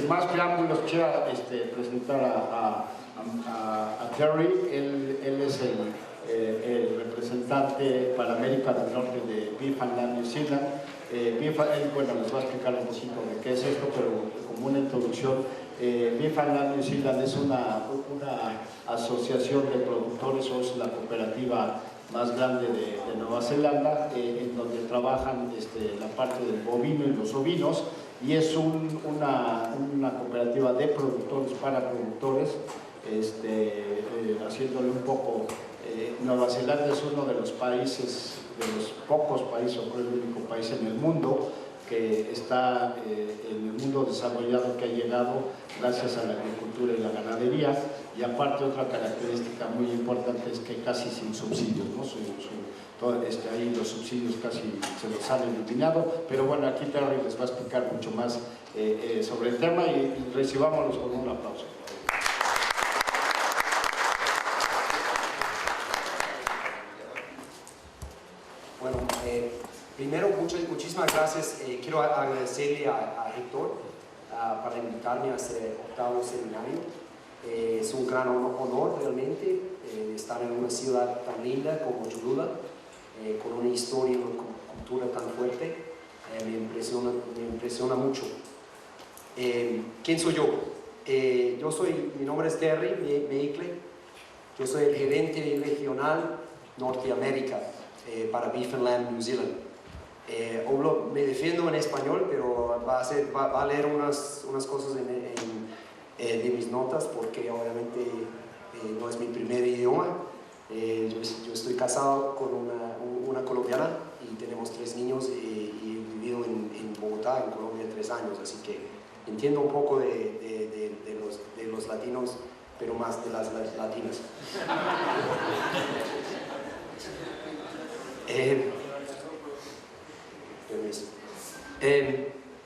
sin más preámbulos, quisiera presentar a Terry. Él es el representante para América del Norte de Beef and Lamb New Zealand. Bueno, les voy a explicar un poquito de qué es esto, pero como una introducción, Beef and Lamb New Zealand es una asociación de productores, o es la cooperativa más grande de Nueva Zelanda, en donde trabajan la parte del bovino y los ovinos, y es una cooperativa de productores para productores, haciéndole un poco. Nueva Zelanda es uno de los países, de los pocos países, o creo el único país en el mundo que está en el mundo desarrollado, que ha llegado gracias a la agricultura y la ganadería. Y aparte, otra característica muy importante es que casi sin subsidios, ¿no? Ahí los subsidios casi se los han eliminado, pero bueno, aquí Terry les va a explicar mucho más sobre el tema, y recibámoslos con un aplauso. Bueno, primero, muchísimas gracias. Quiero agradecerle a Héctor para invitarme a este octavo seminario. Es un gran honor realmente estar en una ciudad tan linda como Cholula, con una historia y una cultura tan fuerte. Me impresiona mucho. ¿Quién soy yo? Mi nombre es Terry Meikle. Yo soy el gerente regional Norteamérica para Beef and Lamb New Zealand. Me defiendo en español, pero va a leer unas cosas de mis notas, porque obviamente no es mi primer idioma. Yo estoy casado con una colombiana y tenemos 3 niños, y he vivido en Bogotá, en Colombia, 3 años, así que entiendo un poco de los latinos, pero más de las latinas.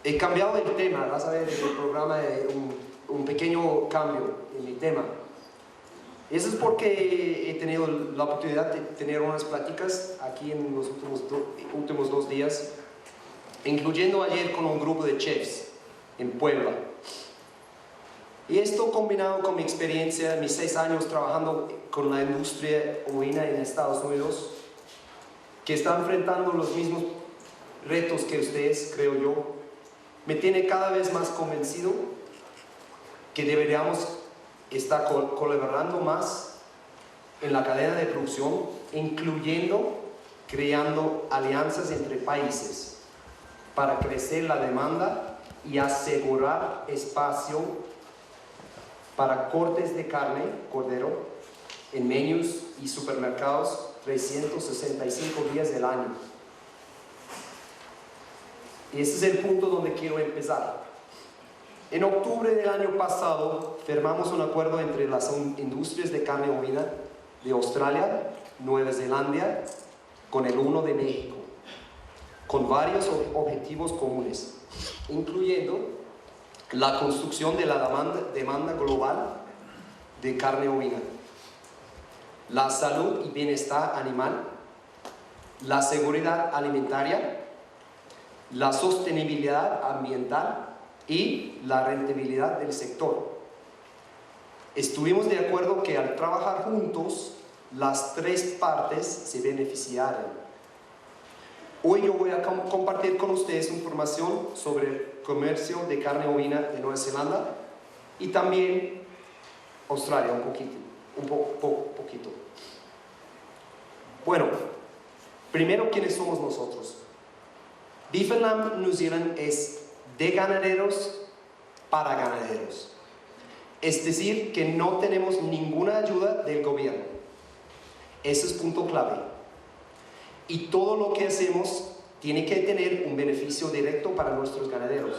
He cambiado el tema, vas a ver en el programa un pequeño cambio en mi tema. Eso es porque he tenido la oportunidad de tener unas pláticas aquí en los últimos 2 días, incluyendo ayer con un grupo de chefs en Puebla. Y esto combinado con mi experiencia, mis 6 años trabajando con la industria ovina en Estados Unidos, que está enfrentando los mismos retos que ustedes, creo yo, me tiene cada vez más convencido que deberíamos estar colaborando más en la cadena de producción, incluyendo creando alianzas entre países para crecer la demanda y asegurar espacio para cortes de carne, cordero, en menús y supermercados 365 días del año. Y ese es el punto donde quiero empezar. En octubre del año pasado firmamos un acuerdo entre las industrias de carne ovina de Australia, Nueva Zelanda, con el UNO de México, con varios objetivos comunes, incluyendo la construcción de la demanda global de carne ovina, la salud y bienestar animal, la seguridad alimentaria, la sostenibilidad ambiental y la rentabilidad del sector. Estuvimos de acuerdo que al trabajar juntos, las 3 partes se beneficiaran. Hoy yo voy a compartir con ustedes información sobre el comercio de carne ovina de Nueva Zelanda y también Australia, un poquito. Bueno, primero, ¿quiénes somos nosotros? Beef and Lamb New Zealand es de ganaderos para ganaderos. Es decir, que no tenemos ninguna ayuda del gobierno. Ese es punto clave. Y todo lo que hacemos tiene que tener un beneficio directo para nuestros ganaderos.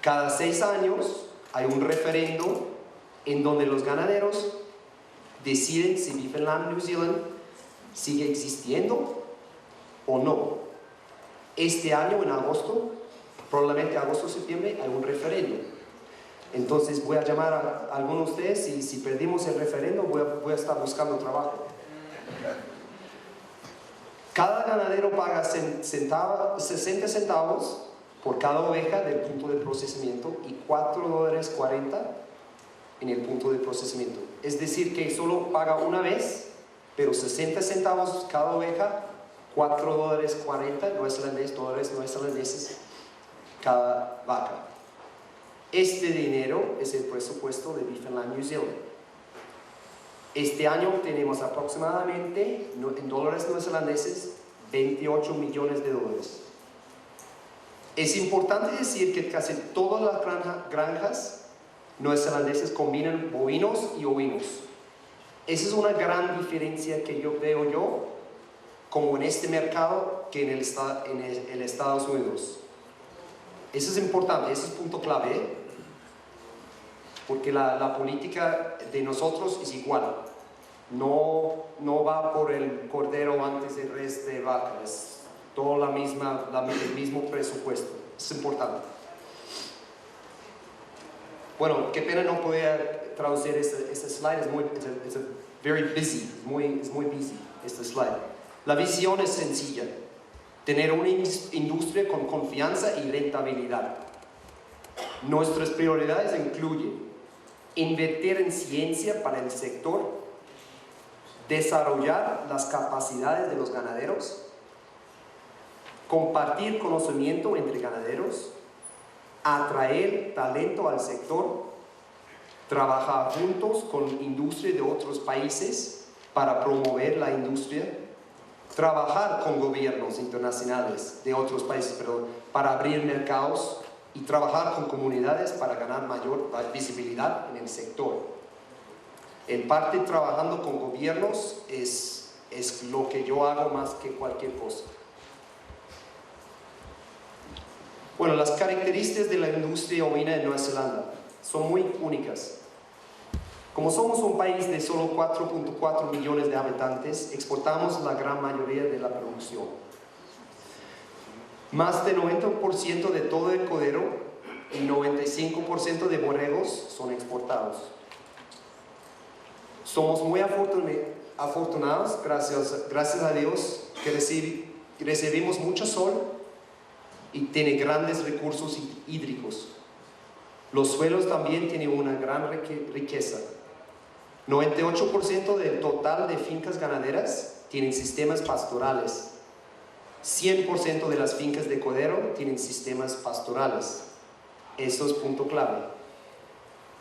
Cada 6 años hay un referendo en donde los ganaderos deciden si Beef and Lamb New Zealand sigue existiendo o no. Este año, en agosto, probablemente agosto o septiembre, hay un referendo. Entonces voy a llamar a algunos de ustedes, y si perdimos el referendo voy a estar buscando trabajo. Cada ganadero paga 60 centavos por cada oveja del punto de procesamiento y $4.40 en el punto de procesamiento. Es decir, que solo paga una vez, pero 60 centavos cada oveja, $4.40 dólares neozelandeses cada vaca. Este dinero es el presupuesto de Beef and Lamb New Zealand. Este año tenemos aproximadamente, en dólares neozelandeses, $28 millones. Es importante decir que casi todas las granjas neozelandeses combinan bovinos y ovinos. Esa es una gran diferencia que yo veo como en este mercado que en el Estados Unidos. Eso es importante, ese es punto clave, ¿eh? Porque la política de nosotros es igual. No va por el cordero antes del res de vaca, es todo el mismo presupuesto. Es importante. Bueno, qué pena no poder traducir este slide, es very busy, es muy busy este slide. La visión es sencilla: tener una industria con confianza y rentabilidad. Nuestras prioridades incluyen invertir en ciencia para el sector, desarrollar las capacidades de los ganaderos, compartir conocimiento entre ganaderos, atraer talento al sector, trabajar juntos con industria de otros países para promover la industria, trabajar con gobiernos internacionales de otros países para abrir mercados y trabajar con comunidades para ganar mayor visibilidad en el sector. En parte, trabajando con gobiernos es lo que yo hago más que cualquier cosa. Bueno, las características de la industria ovina en Nueva Zelanda son muy únicas. Como somos un país de solo 4.4 millones de habitantes, exportamos la gran mayoría de la producción. Más del 90% de todo el cordero y 95% de borregos son exportados. Somos muy afortunados, gracias a Dios, que recibimos mucho sol y tiene grandes recursos hídricos. Los suelos también tienen una gran riqueza. 98% del total de fincas ganaderas tienen sistemas pastorales. 100% de las fincas de cordero tienen sistemas pastorales. Eso es punto clave.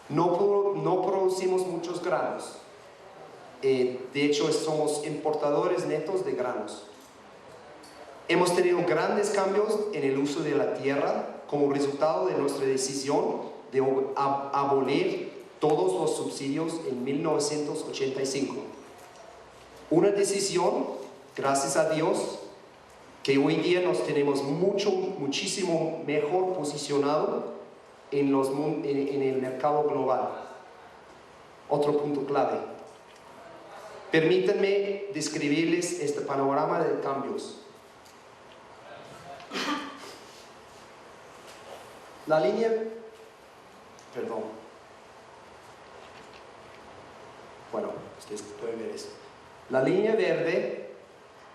No producimos muchos granos. De hecho, somos importadores netos de granos. Hemos tenido grandes cambios en el uso de la tierra como resultado de nuestra decisión de abolir todos los subsidios en 1985. Una decisión, gracias a Dios, que hoy día nos tenemos muchísimo mejor posicionado en el mercado global. Otro punto clave. Permítanme describirles este panorama de cambios. La línea, ustedes pueden ver esto. La línea verde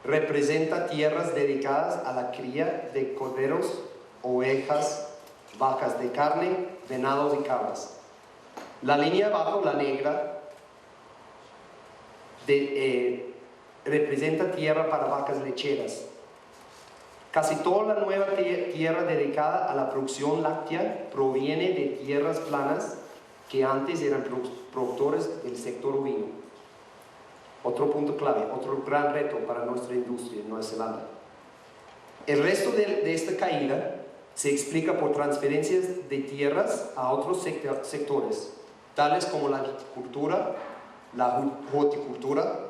representa tierras dedicadas a la cría de corderos, ovejas, vacas de carne, venados y cabras. La línea abajo, la negra, representa tierra para vacas lecheras. Casi toda la nueva tierra dedicada a la producción láctea proviene de tierras planas que antes eran productores del sector ovino. Otro punto clave, otro gran reto para nuestra industria en Nueva Zelanda. El resto de esta caída se explica por transferencias de tierras a otros sectores, tales como la agricultura, la horticultura,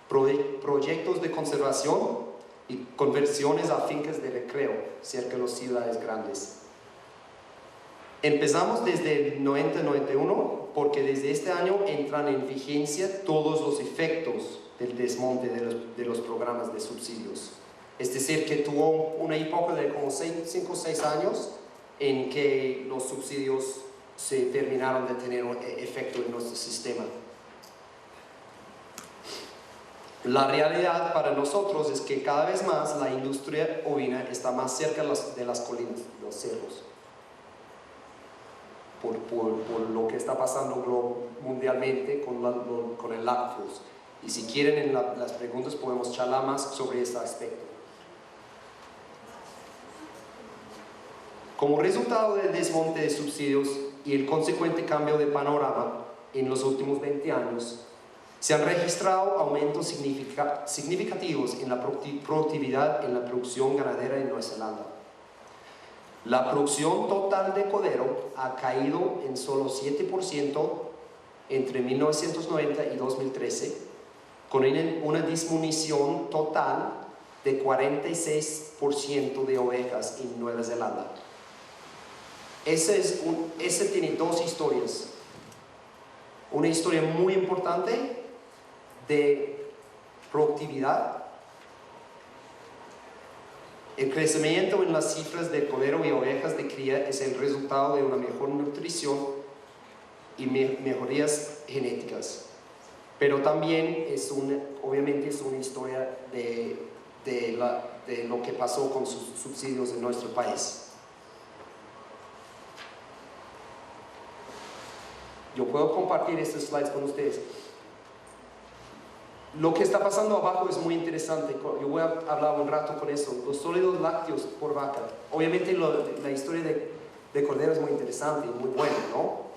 proyectos de conservación y conversiones a fincas de recreo cerca de las ciudades grandes. Empezamos desde el 90-91 porque desde este año entran en vigencia todos los efectos del desmonte de los programas de subsidios. Es decir, que tuvo una época de como 5 o 6 años en que los subsidios se terminaron de tener un efecto en nuestro sistema. La realidad para nosotros es que cada vez más la industria ovina está más cerca de las colinas, los cerros, por lo que está pasando mundialmente con el lácteos. Y si quieren en las preguntas podemos charlar más sobre este aspecto. Como resultado del desmonte de subsidios y el consecuente cambio de panorama en los últimos 20 años, se han registrado aumentos significativos en la productividad en la producción ganadera en Nueva Zelanda. La producción total de cordero ha caído en solo 7% entre 1990 y 2013, con una disminución total de 46% de ovejas en Nueva Zelanda. Ese tiene dos historias. Una historia muy importante de productividad. El crecimiento en las cifras de cordero y ovejas de cría es el resultado de una mejor nutrición y mejorías genéticas. Pero también obviamente es una historia de lo que pasó con sus subsidios en nuestro país. Yo puedo compartir estos slides con ustedes. Lo que está pasando abajo es muy interesante. Yo voy a hablar un rato con eso. Los sólidos lácteos por vaca. Obviamente la historia de cordero es muy interesante y muy buena, ¿no?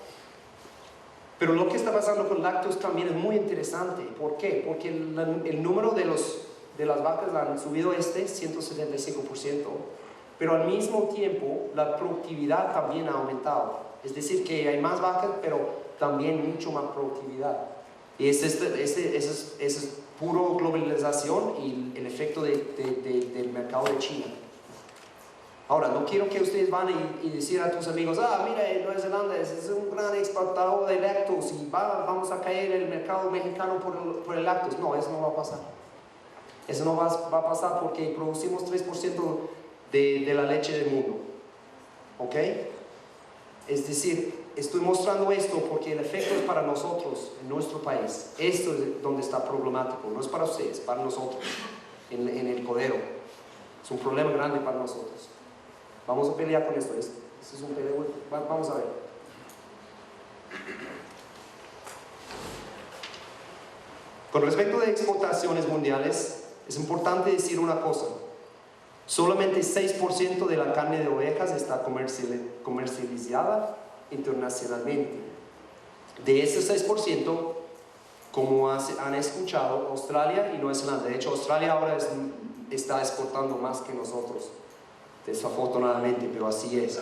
Pero lo que está pasando con lácteos también es muy interesante. ¿Por qué? Porque el número de las vacas han subido 175%, pero al mismo tiempo la productividad también ha aumentado. Es decir, que hay más vacas, pero también mucho más productividad. Y es puro globalización y el efecto del mercado de China. Ahora, no quiero que ustedes van y decir a tus amigos, mira, Nueva Zelanda es un gran exportador de lácteos y vamos a caer en el mercado mexicano por el lácteos. No, eso no va a pasar. Eso no va a pasar porque producimos 3% de la leche del mundo. ¿Ok? Es decir, estoy mostrando esto porque el efecto es para nosotros, en nuestro país. Esto es donde está problemático, no es para ustedes, para nosotros, en el cordero. Es un problema grande para nosotros. Vamos a pelear con esto. Este es un peleo. Vamos a ver. Con respecto a exportaciones mundiales, es importante decir una cosa. Solamente 6% de la carne de ovejas está comercializada internacionalmente. De ese 6%, como han escuchado, Australia y Nueva Zelanda. De hecho, Australia ahora está exportando más que nosotros, desafortunadamente, pero así es.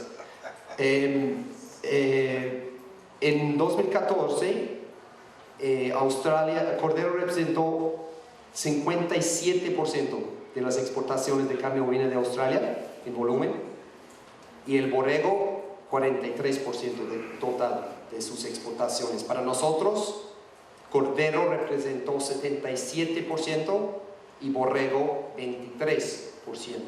En 2014, cordero representó 57% de las exportaciones de carne bovina de Australia en volumen, y el borrego 43% del total de sus exportaciones. Para nosotros, cordero representó 77% y borrego 23%.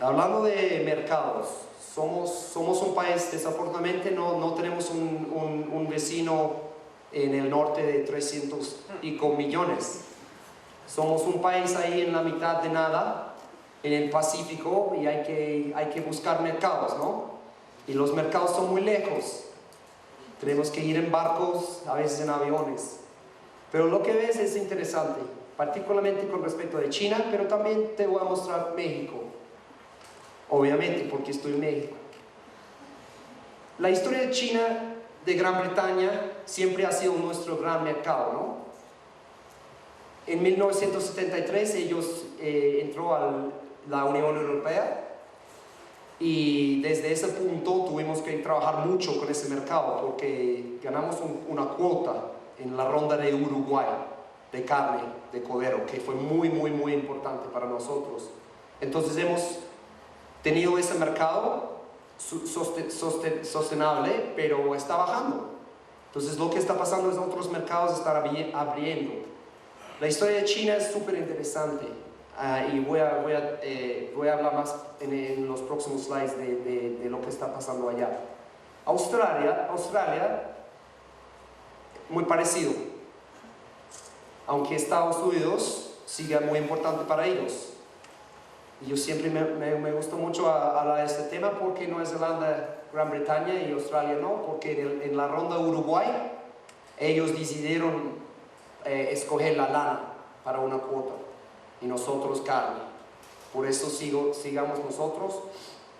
Hablando de mercados, somos un país, desafortunadamente no tenemos un vecino en el norte de 300 y con millones. Somos un país ahí en la mitad de nada, en el Pacífico, y hay que buscar mercados, ¿no? Y los mercados son muy lejos. Tenemos que ir en barcos, a veces en aviones. Pero lo que ves es interesante, particularmente con respecto de China, pero también te voy a mostrar México. Obviamente, porque estoy en México. La historia de China, de Gran Bretaña, siempre ha sido nuestro gran mercado, ¿no? En 1973 ellos entró a la Unión Europea, y desde ese punto tuvimos que trabajar mucho con ese mercado porque ganamos una cuota en la ronda de Uruguay de carne de cordero, que fue muy importante para nosotros. Entonces hemos tenido ese mercado sostenible, pero está bajando. Entonces lo que está pasando es que otros mercados están abriendo. La historia de China es súper interesante, y voy a hablar más en los próximos slides de lo que está pasando allá. Australia muy parecido, aunque Estados Unidos sigue muy importante para ellos. Y yo siempre me gusta mucho hablar de este tema porque Nueva Zelanda, Gran Bretaña y Australia no, porque en la ronda Uruguay ellos decidieron escoger la lana para una cuota y nosotros carne. Por eso sigamos nosotros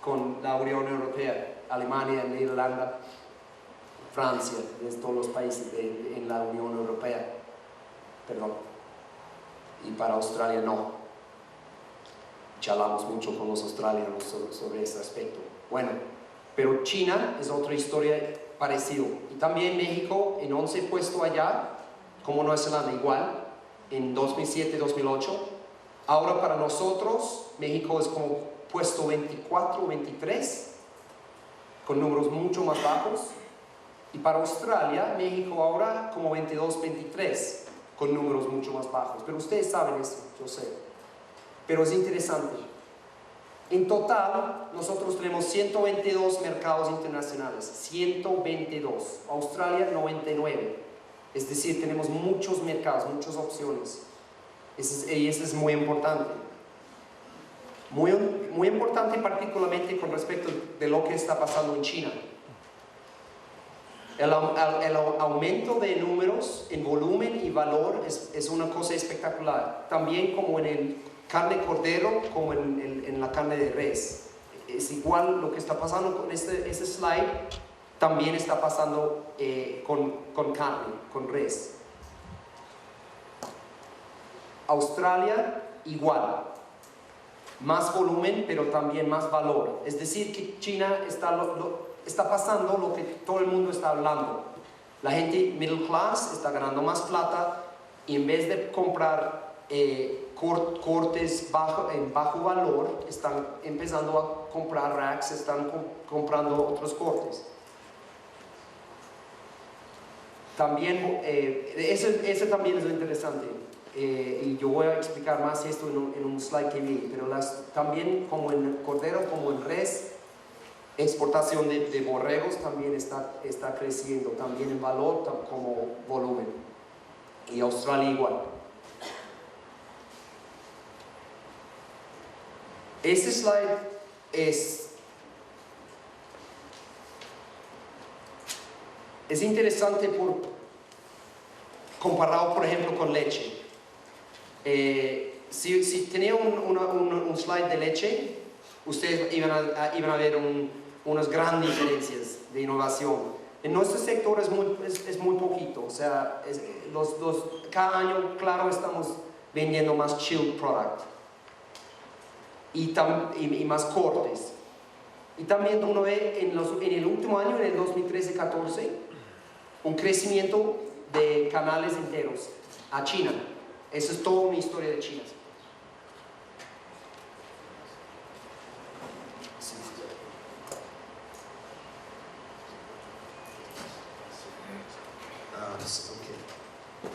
con la Unión Europea, Alemania, Irlanda, Francia, de todos los países en la Unión Europea. Perdón. Y para Australia no. Charlamos mucho con los australianos sobre ese aspecto. Bueno, pero China es otra historia parecida. Y también México en 11 puesto allá, como Nueva Zelanda igual, en 2007-2008. Ahora para nosotros, México es como puesto 24 o 23, con números mucho más bajos. Y para Australia, México ahora como 22-23, con números mucho más bajos. Pero ustedes saben eso, yo sé. Pero es interesante. En total, nosotros tenemos 122 mercados internacionales, 122. Australia, 99. Es decir, tenemos muchos mercados, muchas opciones. Y eso es muy importante. Muy importante particularmente con respecto de lo que está pasando en China. El aumento de números en volumen y valor es una cosa espectacular. También como en el carne de cordero como en la carne de res. Es igual lo que está pasando con ese slide, también está pasando con carne, con res. Australia igual, más volumen pero también más valor. Es decir que China está pasando lo que todo el mundo está hablando. La gente middle class está ganando más plata y en vez de comprar cortes en bajo valor, están empezando a comprar racks, están comprando otros cortes. También, eso también es lo interesante, y yo voy a explicar más esto en un slide que vi, pero también como en cordero, como en res, exportación de borregos también está creciendo, también en valor como volumen, y Australia igual. Este slide es interesante comparado, por ejemplo, con leche. Si tenía un slide de leche, ustedes iban a ver unas grandes diferencias de innovación. En nuestro sector es muy poquito, o sea, cada año, claro, estamos vendiendo más chilled product. Y más cortes. Y también uno ve en el último año, en el 2013-14, un crecimiento de canales enteros a China. Eso es toda una historia de China.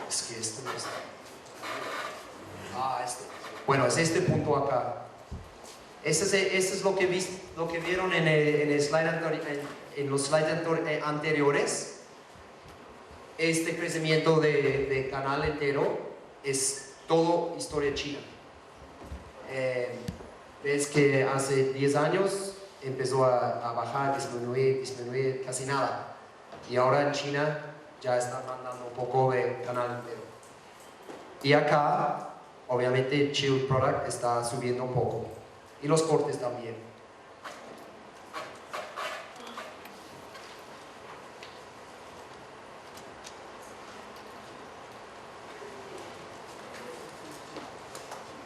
Es que este no está. Bueno, es este punto acá. Este es lo que vieron en el slide en los slides anteriores. Este crecimiento de canal entero es todo historia china. Ves que hace 10 años empezó a bajar, disminuir casi nada. Y ahora en China ya están mandando un poco de canal entero. Y acá, obviamente, chilled product está subiendo un poco. Y los cortes también.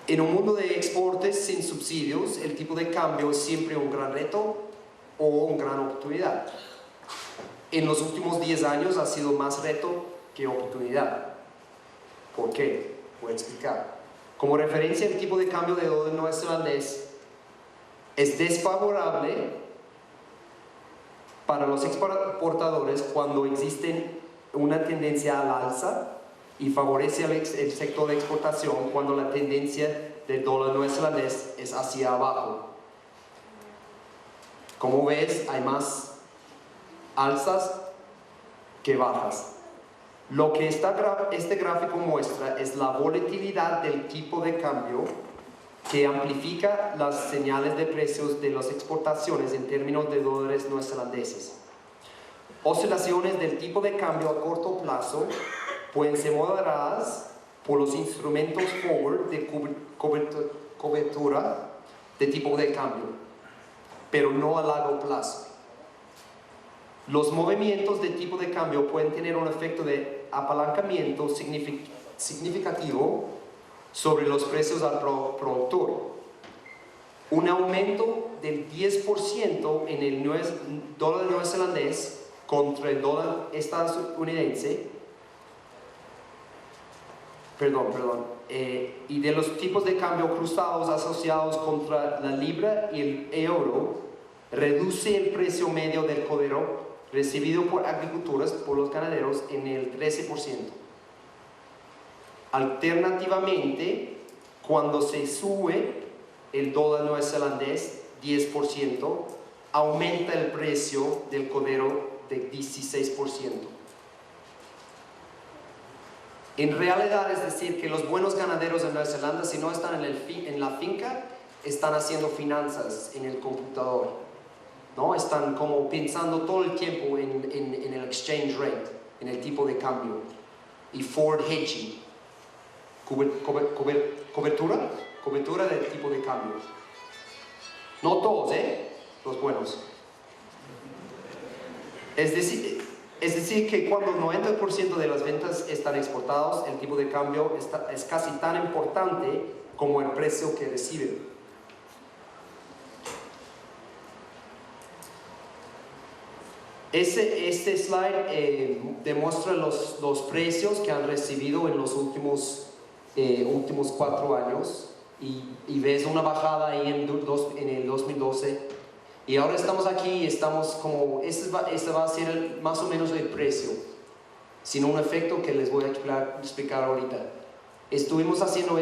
En un mundo de exportes sin subsidios, el tipo de cambio es siempre un gran reto o una gran oportunidad. En los últimos 10 años ha sido más reto que oportunidad. ¿Por qué? Voy a explicar. Como referencia, el tipo de cambio de dólar neozelandés es desfavorable para los exportadores cuando existe una tendencia al alza y favorece el sector de exportación cuando la tendencia del dólar neozelandés es hacia abajo. Como ves, hay más alzas que bajas. Lo que este gráfico muestra es la volatilidad del tipo de cambio que amplifica las señales de precios de las exportaciones en términos de dólares neozelandeses. Oscilaciones del tipo de cambio a corto plazo pueden ser moderadas por los instrumentos forward de cobertura de tipo de cambio, pero no a largo plazo. Los movimientos de tipo de cambio pueden tener un efecto de apalancamiento significativo sobre los precios al productor. Un aumento del 10% en el dólar neozelandés contra el dólar estadounidense, y de los tipos de cambio cruzados asociados contra la libra y el euro, reduce el precio medio del cordero recibido por agricultores, por los ganaderos, en el 13%. Alternativamente, cuando se sube el dólar neozelandés 10%, aumenta el precio del cordero de 16%. En realidad es decir que los buenos ganaderos en Nueva Zelanda, si no están en la finca, están haciendo finanzas en el computador, ¿no? Están como pensando todo el tiempo en el exchange rate, en el tipo de cambio, y forward hedging, cobertura del tipo de cambio. No todos, los buenos. Es decir que cuando el 90% de las ventas están exportados, el tipo de cambio es casi tan importante como el precio que reciben. Este slide demuestra los precios que han recibido en los últimos 4 años y ves una bajada ahí en el 2012. Y ahora estamos aquí y estamos como, este va a ser más o menos el precio, sin un efecto que les voy a explicar ahorita. Estuvimos haciendo